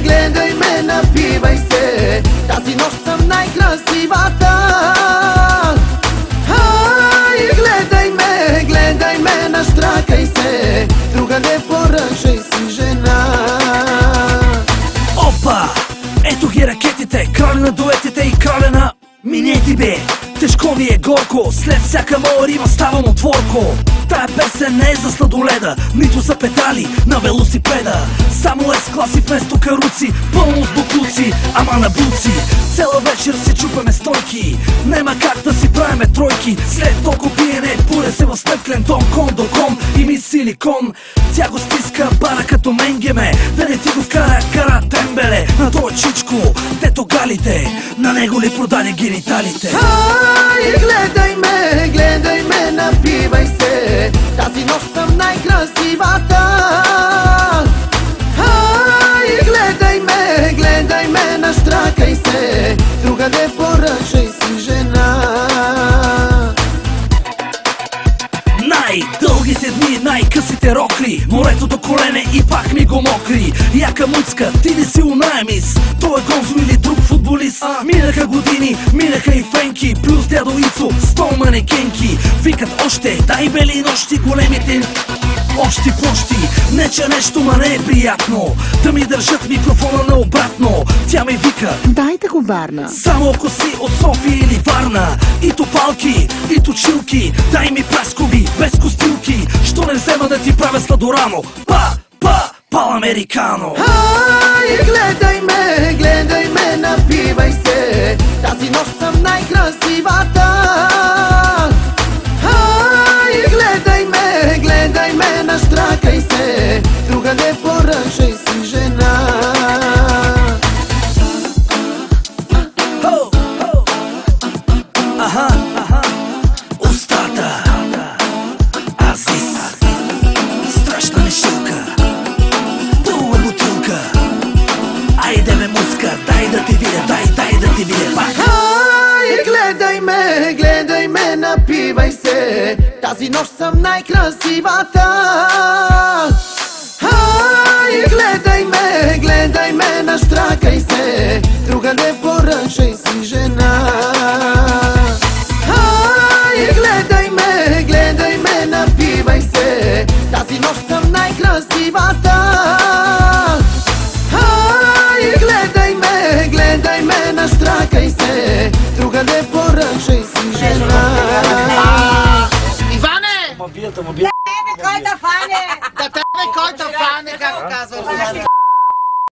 Гледай ме, напивай се, тази нощ съм най-красивата. Гледай ме, наштракай се, другаде поръчай си жена. Опа! Ето ги ракетите, краля на дуетите и краля на минети бе. Тежко ми е горко, след всяка моя рима ставам отворко. Тая песен не е за сладоледа, нито за педали на велосипеда. Само е с класи вместо каруци, пълно с буклуци, ама на буци. Цела вечер си чупаме стойки, нема как да си правиме тройки. След толкова пиене, пуре се в стъклен дом, кон до кон и ми силикон. Тя го стиска бара като менгеме, да не ти го вкара кара тембеле. На той чичко, дето галите, на него ли продаде гениталите. Гледай ме, напивай се, тази нощ съм най-красивата. Гледай ме, наштракай се, другаде поръчай си жена. Най-дългите дни, най-късите рокли, морето до колене и пак ми го мокри. Яка муцка, ти не си унаемис, той е Гонзо или друг футболист. Минаха години, минаха и фенки, плюс дядо Ицо, 100 манекенки. Викат още, дай бели нощи, големите общи площи. Не че нещо, ма не е приятно да ми държат микрофона наобратно. Тя ме вика, дайте го Варна. Само ако си от София или Варна. И топалки, и точилки, дай ми праскови, без костилки. Що не взема да ти правя сладорано? Пал-американо. Гледай ме, напивай се, тази нощ съм най-красивата. Гледай ме, наштракай се, другаде поръчай си жена. Устата Азис, страшна мешилка, дълга бутилка. Айде ме муска, дай да ти видя, дай да ти видя пак. Гледай ме, напивай се, тази нощ съм най-красивата. Гледай ме, наштракай се, другаде поръчай си жена. Гледай ме, напивай се, тази нощ съм най-красивата. Гледай ме, наштракай се, другаде поръчай си жена. Иване! Кой да фане? Да тебе кой да фане, както казва.